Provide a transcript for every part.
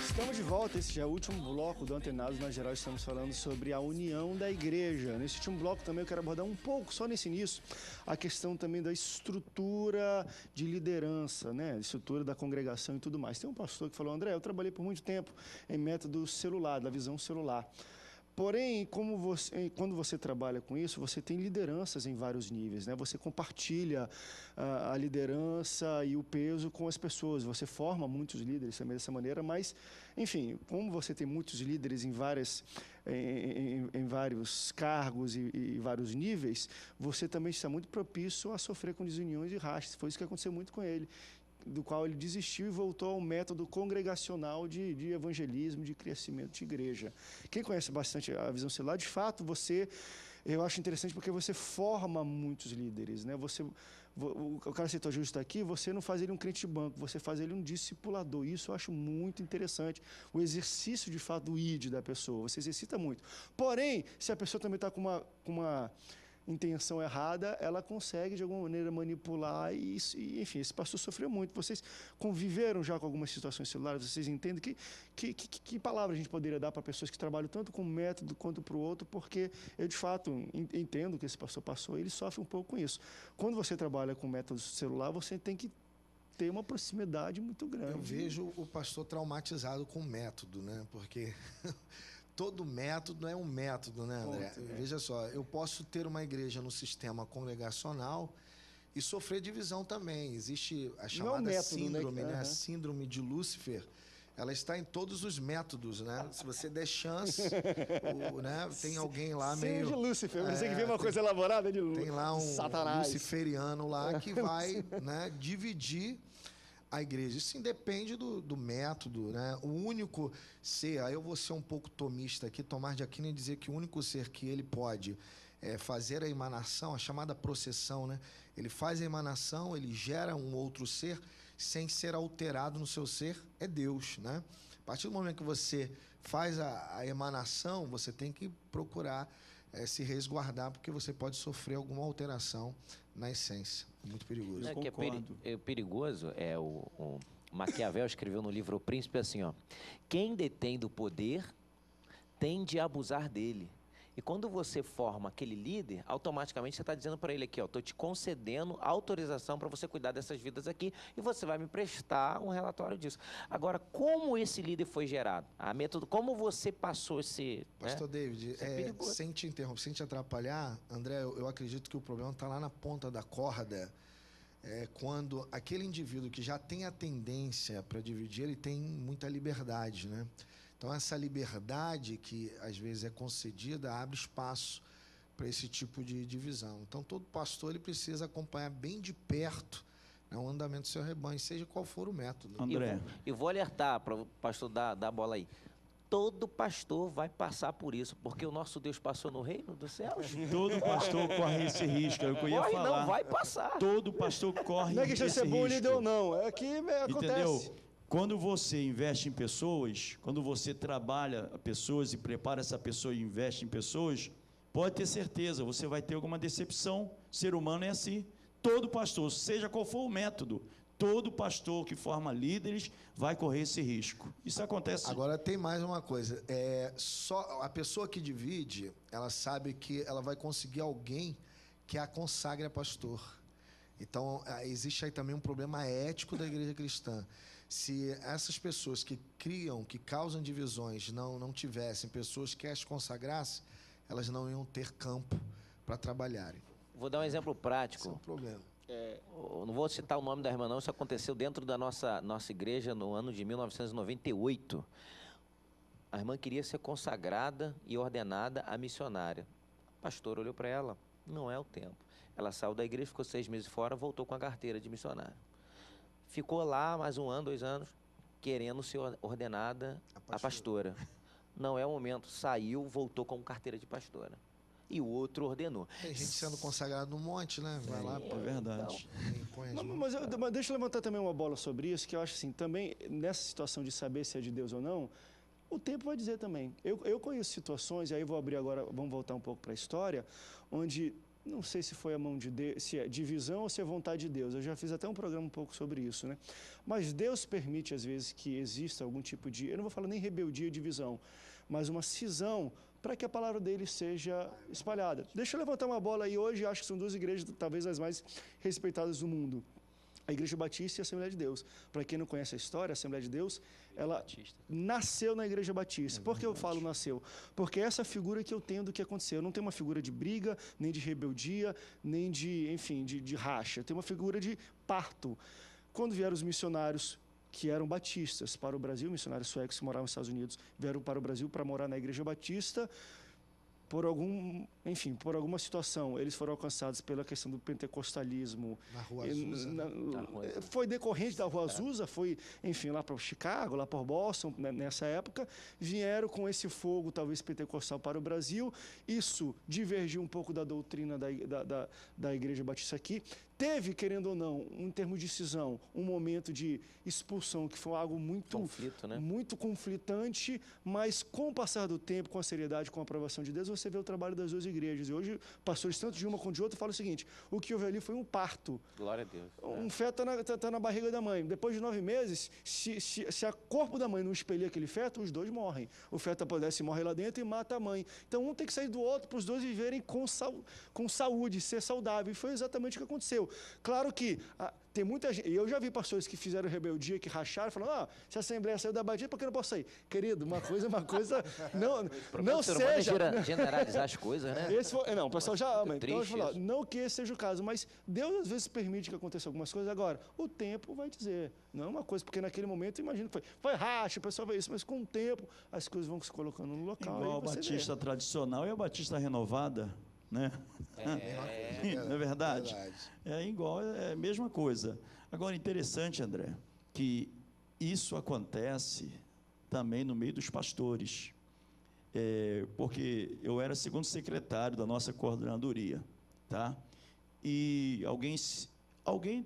Estamos de volta, esse já é o último bloco do Antenados. Na geral, estamos falando sobre a união da igreja. Nesse último bloco também eu quero abordar um pouco, só nesse início, a questão também da estrutura de liderança, né? Estrutura da congregação e tudo mais. Tem um pastor que falou: André, eu trabalhei por muito tempo em método celular, da visão celular. Porém, quando você trabalha com isso, você tem lideranças em vários níveis, né? Você compartilha a liderança e o peso com as pessoas. Você forma muitos líderes também dessa maneira, mas, enfim, como você tem muitos líderes em vários cargos e vários níveis, você também está muito propício a sofrer com desuniões e rachas. Foi isso que aconteceu muito com ele, do qual ele desistiu e voltou ao método congregacional de evangelismo, de crescimento de igreja. Quem conhece bastante a visão celular, de fato, eu acho interessante porque você forma muitos líderes, né? O cara citou justo aqui, você não faz ele um crente de banco, você faz ele um discipulador. Isso eu acho muito interessante. O exercício, de fato, do ID da pessoa, você exercita muito. Porém, se a pessoa também está com uma intenção errada, ela consegue de alguma maneira manipular e enfim, esse pastor sofreu muito. Vocês conviveram já com algumas situações celulares? Vocês entendem que palavra a gente poderia dar para pessoas que trabalham tanto com um método quanto para o outro? Porque eu, de fato, entendo que esse pastor passou, ele sofre um pouco com isso. Quando você trabalha com método celular, você tem que ter uma proximidade muito grande. Eu vejo o pastor traumatizado com o método, né? Porque todo método é um método, né, André? Veja só, eu posso ter uma igreja no sistema congregacional e sofrer divisão também. Existe a chamada método, síndrome, né? A síndrome de Lúcifer. Ela está em todos os métodos, né? Se você der chance, né? Tem alguém lá meio... de Lúcifer, você tem que ver uma coisa elaborada de Tem lá um Satanás luciferiano lá que vai, né, dividir a igreja. Isso independe do método, né? O único ser, aí eu vou ser um pouco tomista aqui, Tomás de Aquino, e dizer que o único ser que ele pode fazer a emanação, a chamada processão, né? Ele faz a emanação, ele gera um outro ser sem ser alterado no seu ser, é Deus, né? A partir do momento que você faz a emanação, você tem que procurar se resguardar, porque você pode sofrer alguma alteração na essência. Muito perigoso. Não, que é perigoso, o Maquiavel escreveu no livro O Príncipe assim, ó: quem detém do poder tende a abusar dele. E quando você forma aquele líder, automaticamente você está dizendo para ele aqui, ó, estou te concedendo autorização para você cuidar dessas vidas aqui e você vai me prestar um relatório disso. Agora, como esse líder foi gerado? A método, como você passou esse... Pastor David, sem te interromper, sem te atrapalhar, André, eu acredito que o problema está lá na ponta da corda, quando aquele indivíduo que já tem a tendência para dividir, ele tem muita liberdade, né? Então, essa liberdade que, às vezes, é concedida, abre espaço para esse tipo de divisão. Então, todo pastor ele precisa acompanhar bem de perto, né, o andamento do seu rebanho, seja qual for o método. André. Eu vou alertar para o pastor dar a bola aí. Todo pastor vai passar por isso, porque o nosso Deus passou no reino dos céus. Todo pastor corre esse risco, é o que eu ia falar. Não, vai passar. Todo pastor corre esse risco. Não é questão de ser bom líder ou não, é que acontece. Entendeu? Quando você investe em pessoas, quando você trabalha pessoas e prepara essa pessoa e investe em pessoas, pode ter certeza, você vai ter alguma decepção. O ser humano é assim. Todo pastor, seja qual for o método, todo pastor que forma líderes vai correr esse risco. Isso acontece. Agora tem mais uma coisa. Só a pessoa que divide, ela sabe que ela vai conseguir alguém que a consagre a pastor. Então, existe aí também um problema ético da igreja cristã. Se essas pessoas que criam, que causam divisões, não tivessem pessoas que as consagrassem, elas não iam ter campo para trabalharem. Vou dar um exemplo prático. Esse é o problema. Eu não vou citar o nome da irmã, não. Isso aconteceu dentro da nossa igreja no ano de 1998. A irmã queria ser consagrada e ordenada a missionária. O pastor olhou para ela, não é o tempo. Ela saiu da igreja, ficou 6 meses fora, voltou com a carteira de missionária. Ficou lá mais 1 ano, 2 anos, querendo ser ordenada a pastora. Não é o momento. Saiu, voltou com carteira de pastora. E o outro ordenou. Tem gente sendo consagrada no monte, né? Vai lá. É verdade. Mas deixa eu levantar também uma bola sobre isso, que eu acho assim, também nessa situação de saber se é de Deus ou não, o tempo vai dizer também. Eu conheço situações, e aí vou abrir agora, vamos voltar um pouco para a história, onde não sei se foi a mão de Deus, se é divisão ou se é vontade de Deus. Eu já fiz até um programa um pouco sobre isso, né? Mas Deus permite, às vezes, que exista algum tipo de, eu não vou falar nem rebeldia e divisão, mas uma cisão para que a palavra dele seja espalhada. Deixa eu levantar uma bola aí hoje, acho que são duas igrejas, talvez as mais respeitadas do mundo. A Igreja Batista e a Assembleia de Deus. Para quem não conhece a história, a Assembleia de Deus, ela nasceu na Igreja Batista. Por que eu falo nasceu? Porque essa figura que eu tenho do que aconteceu. Eu não tenho uma figura de briga, nem de rebeldia, nem de, enfim, de racha. Eu tenho uma figura de parto. Quando vieram os missionários que eram batistas para o Brasil, missionários suecos que moravam nos Estados Unidos, vieram para o Brasil para morar na Igreja Batista, por alguma situação, eles foram alcançados pela questão do pentecostalismo. Na Rua Azusa. Foi decorrente da Rua Azusa, foi, enfim, lá para Chicago, lá para Boston, nessa época, vieram com esse fogo, talvez, pentecostal para o Brasil. Isso divergiu um pouco da doutrina da Igreja Batista aqui. Teve, querendo ou não, em termos de cisão, um momento de expulsão que foi algo muito, conflito, né? Muito conflitante, mas com o passar do tempo, com a seriedade, com a aprovação de Deus, você vê o trabalho das duas igrejas. E hoje, pastores, tanto de uma quanto de outra, falam o seguinte: o que houve ali foi um parto. Glória a Deus. Um feto está na barriga da mãe. Depois de 9 meses, se o corpo da mãe não expelir aquele feto, os dois morrem. O feto apodrece, morre lá dentro e mata a mãe. Então, um tem que sair do outro para os dois viverem com saúde, ser saudável. E foi exatamente o que aconteceu. Claro que tem muita gente, eu já vi pastores que fizeram rebeldia, que racharam, falando: se a Assembleia saiu da Batista, por que eu não posso sair? Querido, uma coisa, não seja... generalizar as coisas, né? Não, o pessoal já ama. Então, Triste não que esse seja o caso, mas Deus às vezes permite que aconteça algumas coisas. Agora, o tempo vai dizer. Não é uma coisa, porque naquele momento, imagina que foi racha, o pessoal vê isso, mas com o tempo as coisas vão se colocando no local. Igual a Batista tradicional e a Batista renovada, né? Não é verdade? É igual, é a mesma coisa. Agora, interessante, André, que isso acontece também no meio dos pastores. Porque eu era segundo secretário da nossa coordenadoria, tá? E alguém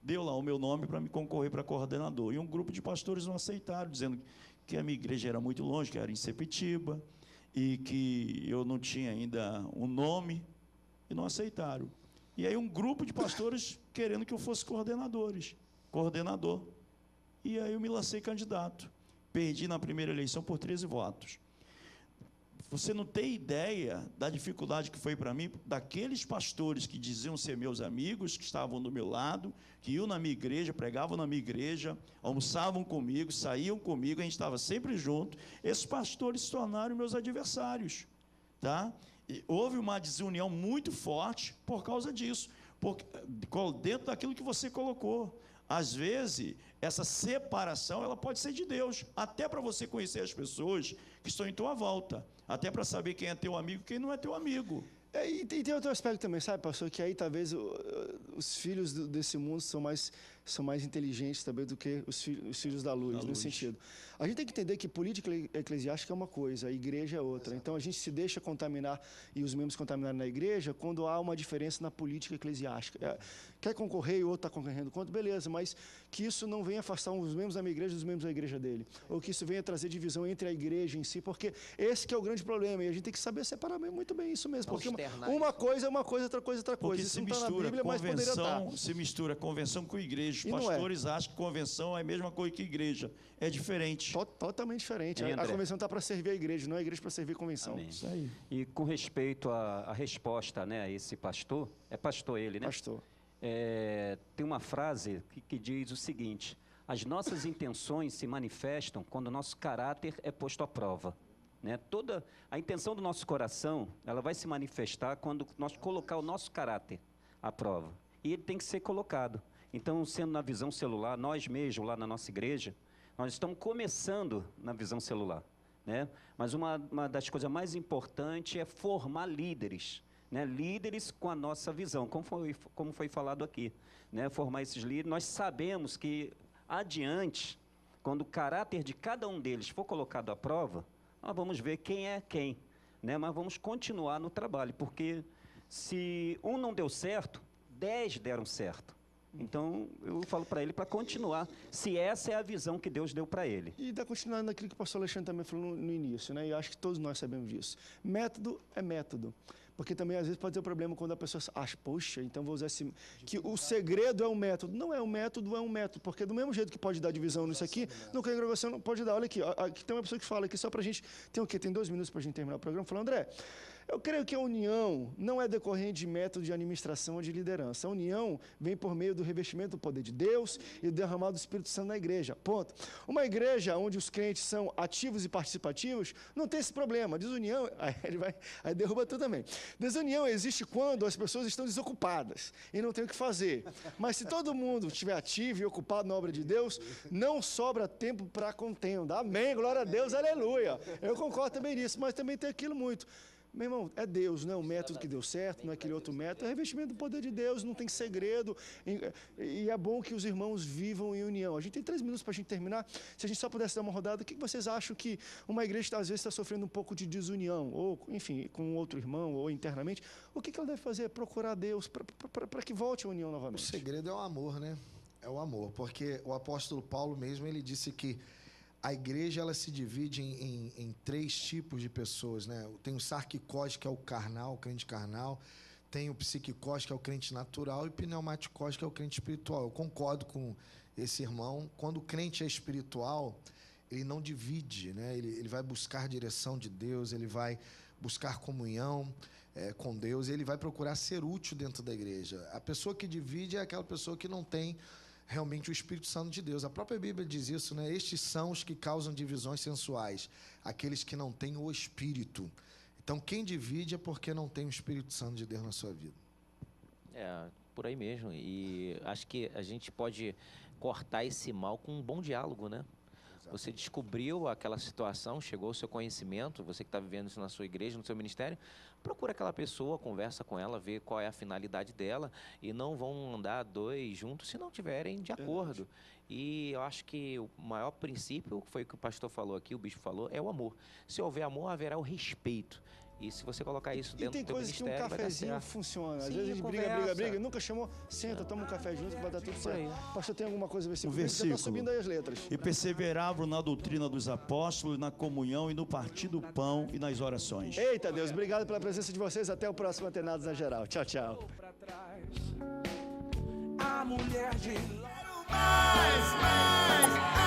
deu lá o meu nome para me concorrer para coordenador. E um grupo de pastores não aceitaram, dizendo que a minha igreja era muito longe, que era em Sepetiba, e que eu não tinha ainda um nome, e não aceitaram. E aí um grupo de pastores querendo que eu fosse coordenador. E aí eu me lancei candidato. Perdi na primeira eleição por 13 votos. Você não tem ideia da dificuldade que foi para mim, daqueles pastores que diziam ser meus amigos, que estavam do meu lado, que iam na minha igreja, pregavam na minha igreja, almoçavam comigo, saíam comigo, a gente estava sempre junto. Esses pastores se tornaram meus adversários, tá? E houve uma desunião muito forte por causa disso, dentro daquilo que você colocou. Às vezes, essa separação ela pode ser de Deus, até para você conhecer as pessoas que estão em tua volta, até para saber quem é teu amigo e quem não é teu amigo. E tem outro aspecto também, sabe, pastor, que aí talvez os filhos desse mundo são mais inteligentes também do que os filhos da luz, nesse sentido. A gente tem que entender que política eclesiástica é uma coisa, a igreja é outra. Então, a gente se deixa contaminar e os membros contaminarem na igreja quando há uma diferença na política eclesiástica. Quer concorrer e o outro está concorrendo contra, beleza, mas que isso não venha afastar os membros da minha igreja dos membros da igreja dele. Ou que isso venha trazer divisão entre a igreja em si, porque esse que é o grande problema. E a gente tem que saber separar muito bem isso mesmo. Porque uma coisa é uma coisa, outra coisa é outra coisa. Porque isso não está na Bíblia, mas poderia estar. Se mistura convenção com igreja. Os pastores acham que convenção é a mesma coisa que igreja. É diferente. Totalmente diferente. A convenção está para servir a igreja, não é a igreja para servir a convenção. Amém. Isso aí. E com respeito à resposta, né, a esse pastor, é pastor ele, né? Pastor. Tem uma frase que diz o seguinte: as nossas intenções se manifestam quando o nosso caráter é posto à prova. Né? Toda a intenção do nosso coração, ela vai se manifestar quando nós colocar o nosso caráter à prova. E ele tem que ser colocado. Então, sendo na visão celular, nós mesmos lá na nossa igreja, nós estamos começando na visão celular, né? Mas uma das coisas mais importantes é formar líderes, né? Líderes com a nossa visão, como foi falado aqui, né? Formar esses líderes. Nós sabemos que adiante, quando o caráter de cada um deles for colocado à prova, nós vamos ver quem é quem, né? Mas vamos continuar no trabalho, porque se um não deu certo, 10 deram certo. Então, eu falo para ele para continuar, se essa é a visão que Deus deu para ele. E dá continuando naquilo que o pastor Alexandre também falou no início, né? E eu acho que todos nós sabemos disso. Método é método. Porque também, às vezes, pode ter um problema quando a pessoa acha, poxa, então vou usar esse... Que o segredo é um método. Não é um método, é um método. Porque do mesmo jeito que pode dar divisão nisso aqui, no congregação não pode dar. Olha aqui, ó, aqui tem uma pessoa que fala aqui, só pra gente... Tem o quê? Tem 2 minutos pra gente terminar o programa. Falando, André, eu creio que a união não é decorrente de método de administração ou de liderança. A união vem por meio do revestimento do poder de Deus e do derramado do Espírito Santo na igreja. Ponto. Uma igreja onde os crentes são ativos e participativos, não tem esse problema. Desunião, aí derruba tudo também. Desunião existe quando as pessoas estão desocupadas e não tem o que fazer. Mas se todo mundo estiver ativo e ocupado na obra de Deus, não sobra tempo para contenda. Amém, glória a Deus, aleluia. Eu concordo também nisso, mas também tem aquilo muito. Meu irmão, é Deus, não é o método que deu certo, não é aquele outro método, é revestimento do poder de Deus, não tem segredo, e é bom que os irmãos vivam em união. A gente tem 3 minutos para a gente terminar, se a gente só pudesse dar uma rodada, o que vocês acham que uma igreja às vezes está sofrendo um pouco de desunião, ou enfim, com outro irmão, ou internamente, o que ela deve fazer? Procurar Deus para que volte a união novamente. O segredo é o amor, né? É o amor, porque o apóstolo Paulo mesmo, ele disse que a igreja ela se divide em 3 tipos de pessoas, né? Tem o sarquicós, que é o carnal, o crente carnal. Tem o psiquicós, que é o crente natural. E o pneumaticós, que é o crente espiritual. Eu concordo com esse irmão. Quando o crente é espiritual, ele não divide, né? Ele vai buscar a direção de Deus, ele vai buscar comunhão com Deus, ele vai procurar ser útil dentro da igreja. A pessoa que divide é aquela pessoa que não tem realmente o Espírito Santo de Deus. A própria Bíblia diz isso, né? Estes são os que causam divisões sensuais, aqueles que não têm o Espírito. Então, quem divide é porque não tem o Espírito Santo de Deus na sua vida. É, por aí mesmo. E acho que a gente pode cortar esse mal com um bom diálogo, né? Você descobriu aquela situação, chegou ao seu conhecimento, você que está vivendo isso na sua igreja, no seu ministério, procura aquela pessoa, conversa com ela, vê qual é a finalidade dela, e não vão andar 2 juntos se não tiverem de acordo. E eu acho que o maior princípio, foi o que o pastor falou aqui, o bispo falou, é o amor. Se houver amor, haverá o respeito. E se você colocar isso dentro do teu ministério, tem coisas que um cafezinho funciona. Às vezes a gente briga, nunca chamou, senta, toma um café junto que vai dar tudo certo. Pastor, tem alguma coisa, versículo? Já está subindo aí as letras. E perseveravam na doutrina dos apóstolos, na comunhão e no partir do pão e nas orações. Eita Deus, obrigado pela presença de vocês. Até o próximo Antenados na Geral. Tchau, tchau. A mulher de mais.